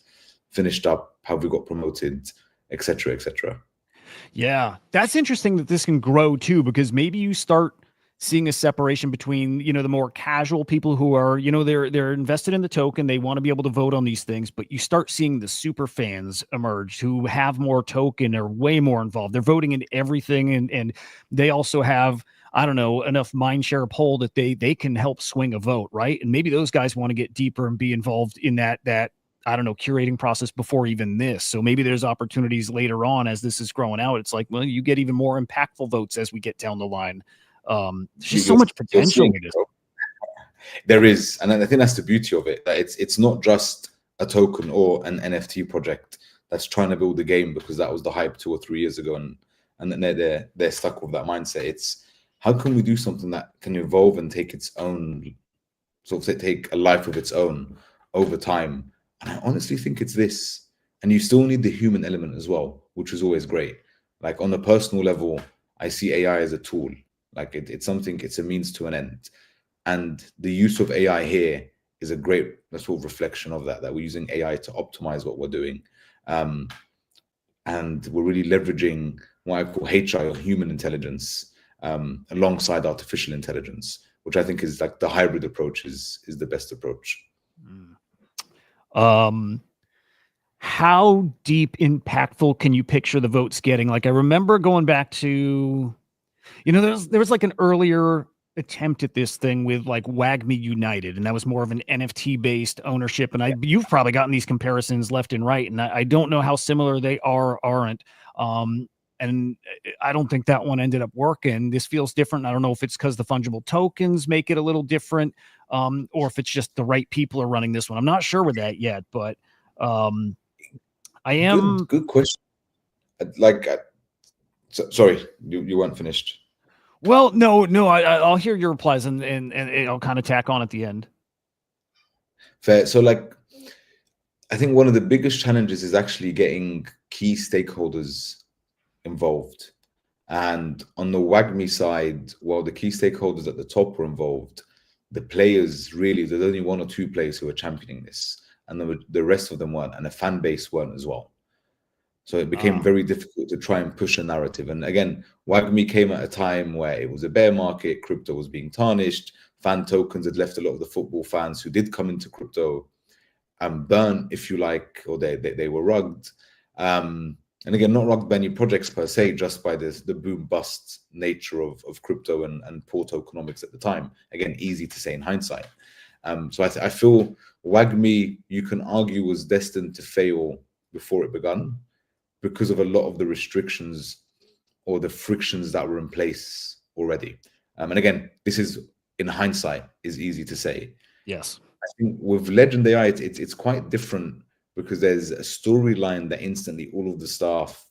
finished up, how we got promoted, etc., etc.
Yeah, that's interesting that this can grow too, because maybe you start seeing a separation between, the more casual people who are, they're invested in the token. They want to be able to vote on these things, but you start seeing the super fans emerge who have more token, are way more involved. They're voting in everything. And they also have, I don't know, enough mind share pull that they can help swing a vote. Right. And maybe those guys want to get deeper and be involved in that I don't know, curating process before even this. So maybe there's opportunities later on as this is growing out. It's like, well, you get even more impactful votes as we get down the line. There's just so much potential with this.
There is, and I think that's the beauty of it, that it's not just a token or an NFT project that's trying to build the game because that was the hype 2 or 3 years ago, and then they're stuck with that mindset. It's how can we do something that can evolve and take its own, sort of take a life of its own over time. And I honestly think it's this. And you still need the human element as well, which is always great. Like on a personal level, I see AI as a tool. Like it's something, it's a means to an end. And the use of AI here is a great sort of reflection of that we're using AI to optimize what we're doing. And we're really leveraging what I call HI, or human intelligence, alongside artificial intelligence, which I think is like the hybrid approach is the best approach.
How deep impactful can you picture the votes getting? Like I remember going back to, there was like an earlier attempt at this thing with like WAGMI United, and that was more of an NFT based ownership. And you've probably gotten these comparisons left and right, and I don't know how similar they aren't. And I don't think that one ended up working. This feels different. I don't know if it's because the fungible tokens make it a little different, or if it's just the right people are running this one. I'm not sure with that yet, but I am.
Good question. Like, sorry, you weren't finished.
Well, no, I'll hear your replies and I'll kind of tack on at the end.
Fair. So like, I think one of the biggest challenges is actually getting key stakeholders involved. And on the WAGMI side, while the key stakeholders at the top were involved, the players really, there's only 1 or 2 players who are championing this, and the rest of them weren't, and the fan base weren't as well. So it became very difficult to try and push a narrative. And again, WAGMI came at a time where it was a bear market, crypto was being tarnished, fan tokens had left a lot of the football fans who did come into crypto and burnt, if you like, or they were rugged. And again, not rugged by any projects per se, just by the boom bust nature of crypto and poor tokenomics at the time. Again, easy to say in hindsight. So I feel WAGMI, you can argue, was destined to fail before it began because of a lot of the restrictions or the frictions that were in place already. And again, this is in hindsight is easy to say.
Yes.
I think with Legend AI, it's quite different because there's a storyline that instantly all of the staff,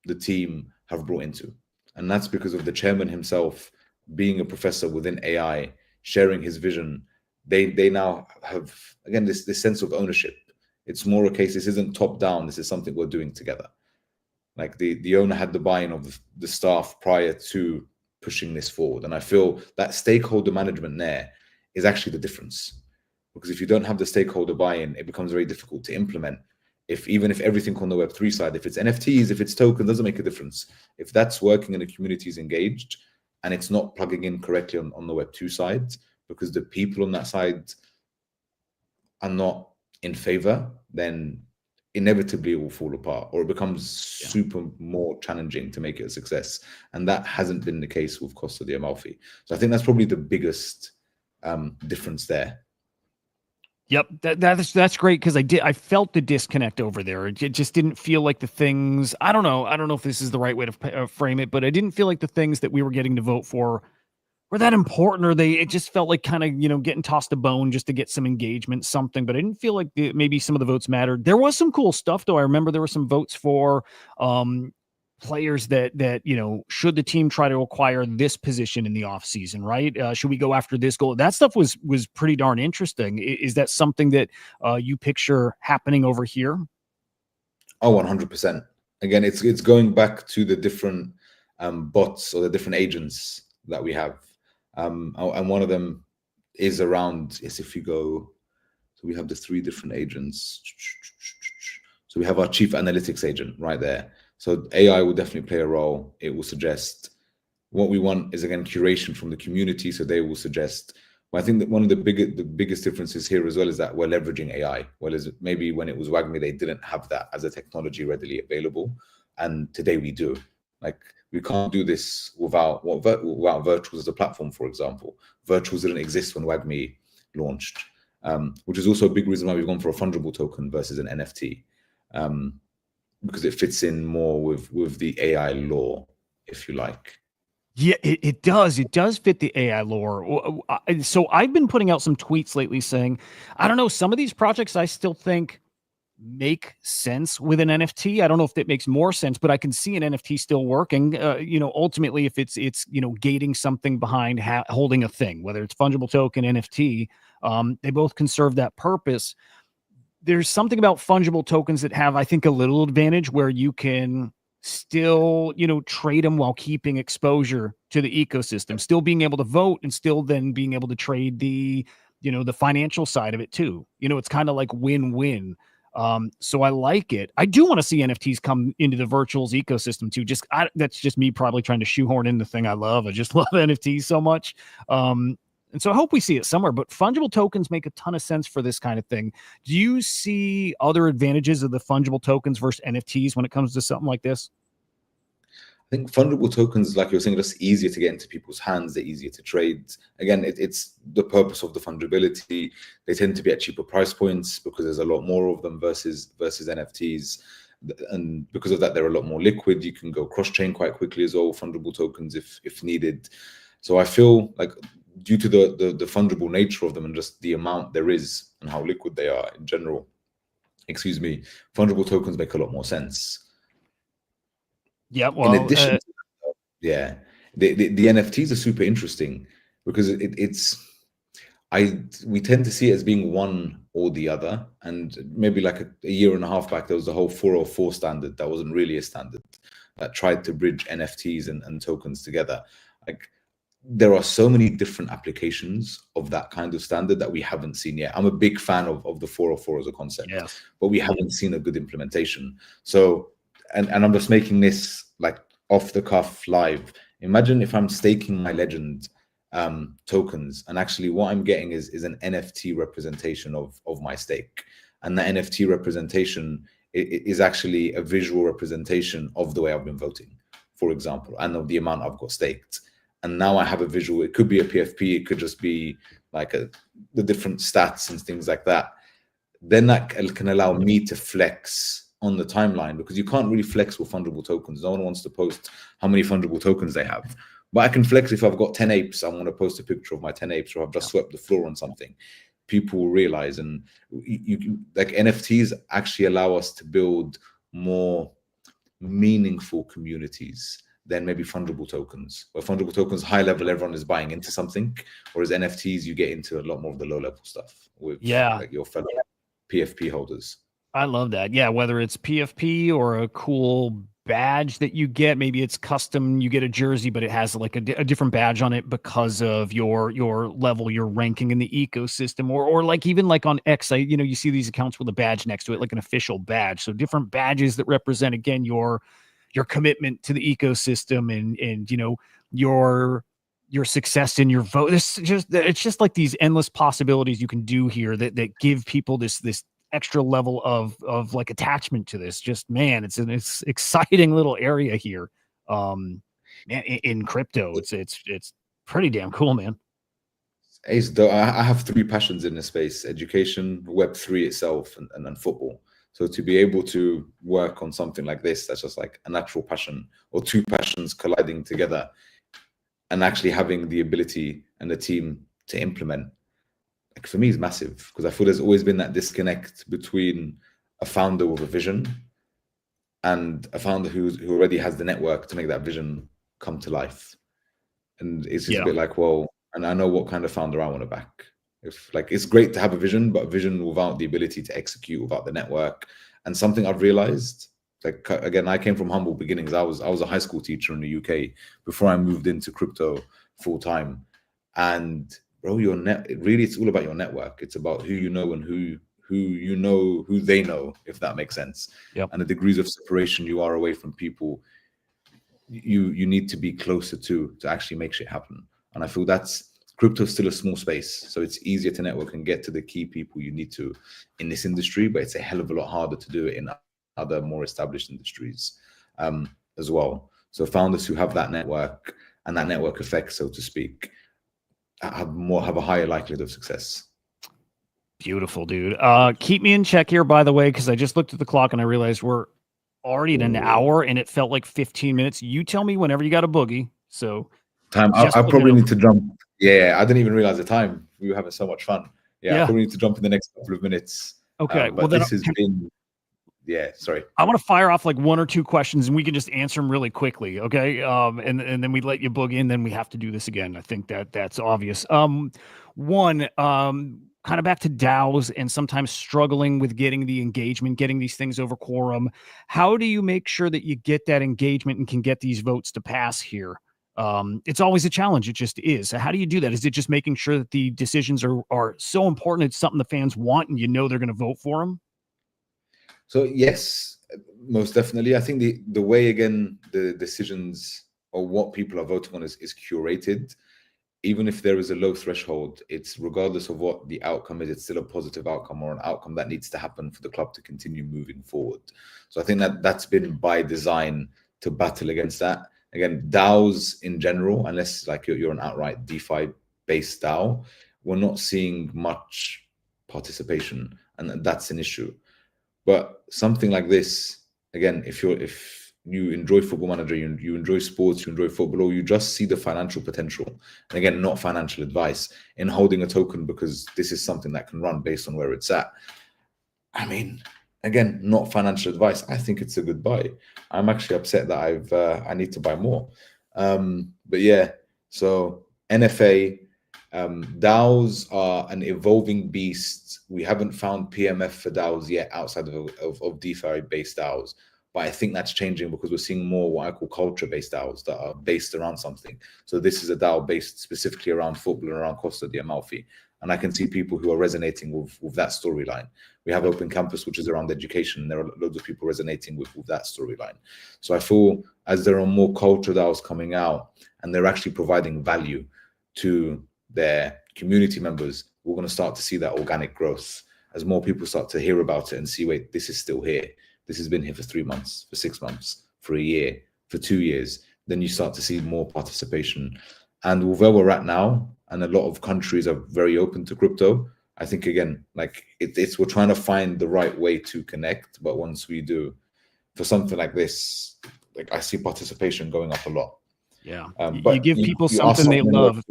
the team have brought into. And that's because of the chairman himself being a professor within AI, sharing his vision. They now have, again, this sense of ownership. It's more a case, this isn't top down, this is something we're doing together. Like the owner had the buy-in of the staff prior to pushing this forward. And I feel that stakeholder management there is actually the difference. Because if you don't have the stakeholder buy-in, it becomes very difficult to implement. Even if everything on the Web3 side, if it's NFTs, if it's tokens, doesn't make a difference. If that's working and the community is engaged and it's not plugging in correctly on the Web2 side, because the people on that side are not in favor, then inevitably it will fall apart, or it becomes super more challenging to make it a success. And that hasn't been the case with Costa di Amalfi. So I think that's probably the biggest difference there.
Yep, that's great, because I felt the disconnect over there. It just didn't feel like the things. I don't know if this is the right way to frame it, but I didn't feel like the things that we were getting to vote for were that important, or it just felt like kind of getting tossed a bone just to get some engagement, something. But I didn't feel like maybe some of the votes mattered. There was some cool stuff though. I remember there were some votes for players that should the team try to acquire this position in the offseason, right? Should we go after this goal? That stuff was pretty darn interesting. Is that something that you picture happening over here?
Oh, 100%. Again, it's going back to the different bots or the different agents that we have. And one of them is around, yes, if you go, so we have the 3 different agents. So we have our chief analytics agent right there. So AI will definitely play a role. It will suggest what we want is, again, curation from the community. So they will suggest. Well, I think that one of the biggest differences here as well is that we're leveraging AI. Whereas maybe when it was WAGMI, they didn't have that as a technology readily available. And today we do. Like, we can't do this without virtuals as a platform, for example. Virtuals didn't exist when WAGMI launched. which is also a big reason why we've gone for a fungible token versus an NFT, because it fits in more with the AI lore, if you like.
Yeah, it does. It does fit the AI lore. So I've been putting out some tweets lately saying, I don't know, some of these projects I still think make sense with an NFT. I don't know if that makes more sense, but I can see an NFT still working. Ultimately, if it's gating something behind holding a thing, whether it's fungible token, NFT, they both can serve that purpose. There's something about fungible tokens that have, I think, a little advantage where you can still, trade them while keeping exposure to the ecosystem, still being able to vote and still then being able to trade the financial side of it too. It's kind of like win-win. So I like it. I do want to see NFTs come into the virtuals ecosystem too. That's just me probably trying to shoehorn in the thing I love. I just love NFTs so much. And so I hope we see it somewhere, but fungible tokens make a ton of sense for this kind of thing. Do you see other advantages of the fungible tokens versus NFTs when it comes to something like this?
I think fungible tokens, like you were saying, are just easier to get into people's hands. They're easier to trade. Again, it's the purpose of the fungibility. They tend to be at cheaper price points because there's a lot more of them versus NFTs. And because of that, they're a lot more liquid. You can go cross-chain quite quickly as well, fungible tokens if needed. So I feel like due to the fungible nature of them and just the amount there is and how liquid they are in general, fungible tokens make a lot more sense.
Yeah, well,
in addition to that, yeah, the NFTs are super interesting because we tend to see it as being one or the other. And maybe like a year and a half back, there was the whole 404 standard that wasn't really a standard that tried to bridge NFTs and tokens together. Like, there are so many different applications of that kind of standard that we haven't seen yet. I'm a big fan of the 404 as a concept,
yes,
but we haven't seen a good implementation. So, and I'm just making this like off the cuff live. Imagine if I'm staking my legend tokens, and actually what I'm getting is an NFT representation of my stake. And that NFT representation is actually a visual representation of the way I've been voting, for example, and of the amount I've got staked. And now I have a visual. It could be a PFP. It could just be like the different stats and things like that. Then that can allow me to flex on the timeline, because you can't really flex with fungible tokens. No one wants to post how many fungible tokens they have. But I can flex if I've got 10 apes. I want to post a picture of my 10 apes, or I've just swept the floor on something. People will realize, and you like NFTs actually allow us to build more meaningful communities than maybe fungible tokens. Where fungible tokens, high level, everyone is buying into something, whereas NFTs, you get into a lot more of the low level stuff with like your fellow PFP holders.
I love that. Yeah, whether it's PFP or a cool badge that you get, maybe it's custom, you get a jersey, but it has like a different badge on it because of your level, your ranking in the ecosystem, or like even like on X, you see these accounts with a badge next to it, like an official badge. So different badges that represent, again, your commitment to the ecosystem and your success in your vote. It's just like these endless possibilities you can do here that give people this extra level of like attachment to this. Just, man, it's an exciting little area here. In crypto, it's pretty damn cool, man.
Ace, though, I have three passions in this space: education, Web3 itself, and football. So to be able to work on something like this, that's just like a natural passion, or two passions colliding together, and actually having the ability and the team to implement, like, for me, is massive, because I feel there's always been that disconnect between a founder with a vision and a founder who already has the network to make that vision come to life. And it's just a bit like, well, and I know what kind of founder I want to back. If, like, it's great to have a vision, but a vision without the ability to execute, without the network. And something I've realized, like, again, I came from humble beginnings. I was a high school teacher in the UK before I moved into crypto full time. And bro, it's all about your network. It's about who you know and who they know, if that makes sense.
Yep.
And the degrees of separation you are away from people you need to be closer to actually make shit happen. And I feel crypto is still a small space, so it's easier to network and get to the key people you need to in this industry, but it's a hell of a lot harder to do it in other more established industries as well. So founders who have that network and that network effect, so to speak, have a higher likelihood of success.
Beautiful, dude. Keep me in check here, by the way, because I just looked at the clock and I realized we're already at an hour and it felt like 15 minutes. You tell me whenever you got a boogie. So
Time.
just
I
let me
probably
know.
need to jump. Yeah, I didn't even realize the time. We were having so much fun. Yeah, I
Yeah.
probably need to jump in the next couple of minutes.
Okay. Well,
But
then
this has been. Yeah, sorry.
I want to fire off like one or two questions and we can just answer them really quickly. Okay. And then we let you boogie and then we have to do this again. I think that's obvious. One, kind of back to DAOs and sometimes struggling with getting the engagement, getting these things over quorum. How do you make sure that you get that engagement and can get these votes to pass here? It's always a challenge. It just is. So how do you do that? Is it just making sure that the decisions are so important? It's something the fans want and you know they're going to vote for them?
So yes, most definitely. I think the way, again, the decisions or what people are voting on is curated. Even if there is a low threshold, it's regardless of what the outcome is, it's still a positive outcome or an outcome that needs to happen for the club to continue moving forward. So I think that that's been by design to battle against that. Again, DAOs in general, unless like you're an outright DeFi based DAO, we're not seeing much participation, and that's an issue. But something like this, again, if you enjoy Football Manager, you enjoy sports, you enjoy football, or you just see the financial potential, and again, not financial advice, in holding a token because this is something that can run based on where it's at. I mean, again, not financial advice. I think it's a good buy. I'm actually upset that I need to buy more. But yeah, so NFA, DAOs are an evolving beast. We haven't found PMF for DAOs yet outside of DeFi-based DAOs. But I think that's changing because we're seeing more what I call culture-based DAOs that are based around something. So this is a DAO based specifically around football and around Costa di Amalfi. And I can see people who are resonating with that storyline. We have Open Campus, which is around education, and there are loads of people resonating with that storyline. So I feel as there are more culture DAOs coming out and they're actually providing value to their community members, we're going to start to see that organic growth as more people start to hear about it and see, wait, this is still here. This has been here for 3 months, for 6 months, for a year, for 2 years. Then you start to see more participation. And where we're at now, and a lot of countries are very open to crypto, I think, again, like it's we're trying to find the right way to connect. But once we do, for something like this, like I see participation going up a lot.
Yeah.
But
you give people something they love.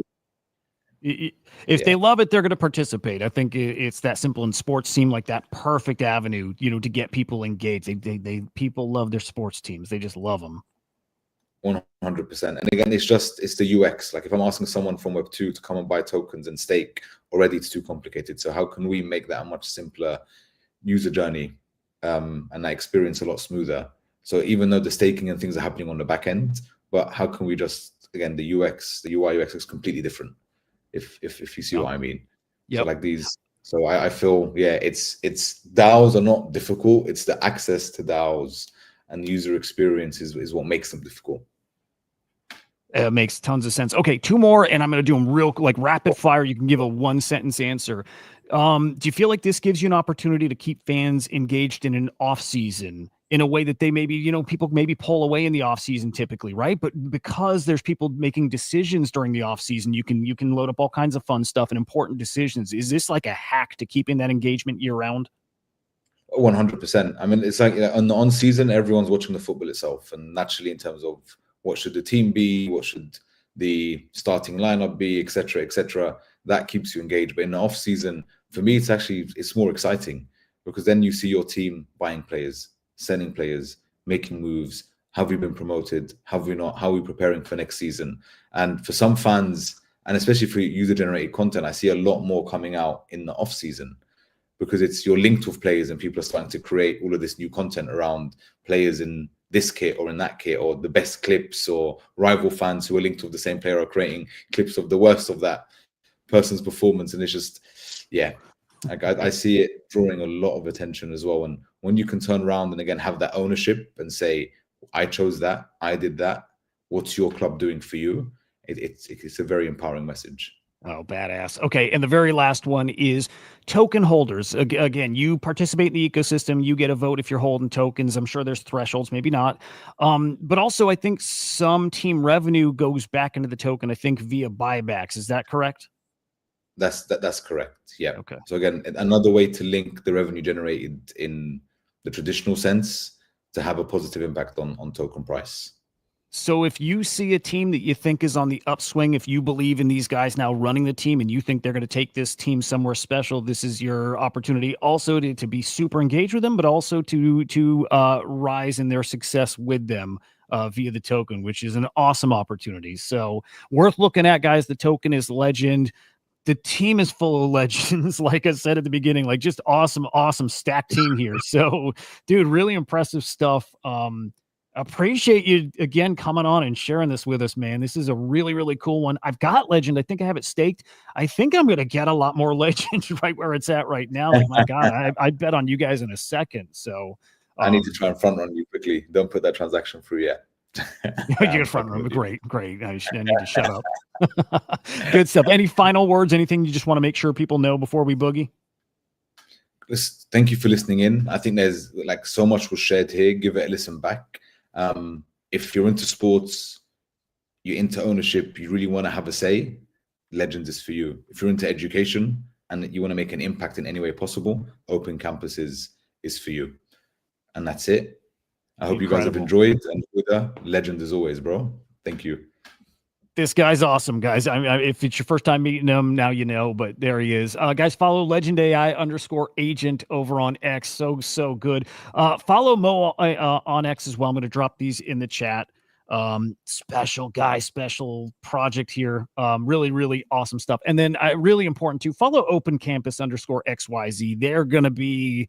If they love it, they're going to participate. I think it's that simple. And sports seem like that perfect avenue, to get people engaged. People love their sports teams. They just love them.
100%. And again, it's the UX. Like if I'm asking someone from Web2 to come and buy tokens and stake, already it's too complicated. So how can we make that a much simpler user journey, and that experience a lot smoother? So even though the staking and things are happening on the back end, but how can we just, again, the UX, the UI UX is completely different. If you see what I mean. Yep. So like these, so I feel, yeah, it's DAOs are not difficult. It's the access to DAOs and the user experience is what makes them difficult.
It makes tons of sense. Okay, 2 more, and I'm going to do them real like rapid fire. You can give a 1-sentence answer. Do you feel like this gives you an opportunity to keep fans engaged in an off season in a way that they maybe, people maybe pull away in the off season typically, right? But because there's people making decisions during the off season, you can load up all kinds of fun stuff and important decisions. Is this like a hack to keeping that engagement year round?
100%. I mean, it's like on season, everyone's watching the football itself, and naturally, in terms of what should the team be, what should the starting lineup be, etc., that keeps you engaged. But in the off season, for me, it's more exciting because then you see your team buying players, selling players, making moves. Have we been promoted? Have we not? How are we preparing for next season? And for some fans, and especially for user-generated content, I see a lot more coming out in the off season because you're linked with players and people are starting to create all of this new content around players in this kit or in that kit, or the best clips, or rival fans who are linked with the same player are creating clips of the worst of that person's performance. And it's just, yeah, like I see it drawing a lot of attention as well. And when you can turn around and again have that ownership and say, I chose that, I did that, what's your club doing for you? It's a very empowering message.
Oh, badass. Okay, and the very last one is token holders. Again, you participate in the ecosystem, you get a vote if you're holding tokens. I'm sure there's thresholds, maybe not. But also, I think some team revenue goes back into the token, I think via buybacks. Is that correct?
That's correct. Yeah.
Okay.
So again, another way to link the revenue generated in the traditional sense to have a positive impact on token price.
So if you see a team that you think is on the upswing, if you believe in these guys now running the team and you think they're going to take this team somewhere special, this is your opportunity also to be super engaged with them, but also to rise in their success with them via the token, which is an awesome opportunity. So worth looking at, guys. The token is Legend. The team is full of legends, like I said at the beginning, like just awesome stacked team here. So, dude, really impressive stuff. Appreciate you again coming on and sharing this with us, man. This is a really cool one. I've got Legend. I think I have it staked. I think I'm going to get a lot more Legend right where it's at right now. Like, my God, I'd bet on you guys in a second. So
I need to try and front run you quickly. Don't put that transaction through yet.
You get front run. Great. I need to shut up. Good stuff. Any final words? Anything you just want to make sure people know before we boogie?
Thank you for listening in. I think there's like so much was shared here. Give it a listen back. If you're into sports, you're into ownership, you really want to have a say, Legends is for you. If you're into education and you want to make an impact in any way possible, Open Campus is for you. And that's it. I hope you guys have enjoyed. And Hudah, Legend as always, bro. Thank you.
This guy's awesome, guys. I mean, if it's your first time meeting him, now you know, but there he is. Guys, follow Legend AI_agent over on X. So good. Follow Mo on X as well. I'm going to drop these in the chat. Special guy, special project here. Really awesome stuff. And then really important too, follow Open Campus_XYZ. They're going to be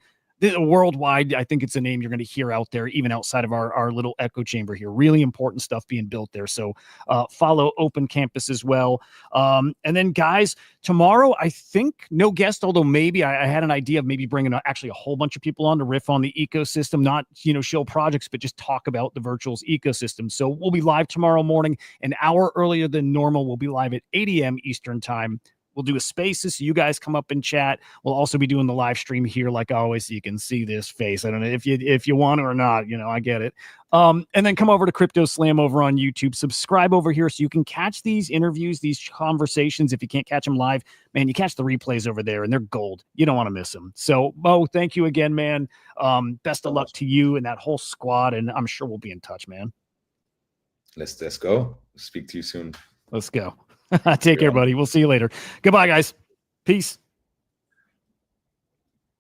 worldwide. I think it's a name you're going to hear out there, even outside of our little echo chamber here. Really important stuff being built there. So follow Open Campus as well. And then, guys, tomorrow, I think no guest, although maybe I had an idea of maybe bringing actually a whole bunch of people on to riff on the ecosystem, not, show projects, but just talk about the virtuals ecosystem. So we'll be live tomorrow morning, an hour earlier than normal. We'll be live at 8 a.m. Eastern time. We'll do a spaces so you guys come up and chat. We'll also be doing the live stream here, like always, so you can see this face. I don't know if you want to or not. I get it. And then come over to CryptoSlam over on YouTube. Subscribe over here so you can catch these interviews, these conversations. If you can't catch them live, man, you catch the replays over there, and they're gold. You don't want to miss them. So, Mo, thank you again, man. Best of luck to you and that whole squad, and I'm sure we'll be in touch, man.
Let's go. Speak to you soon.
Let's go. Take care, buddy. We'll see you later. Goodbye, guys. Peace.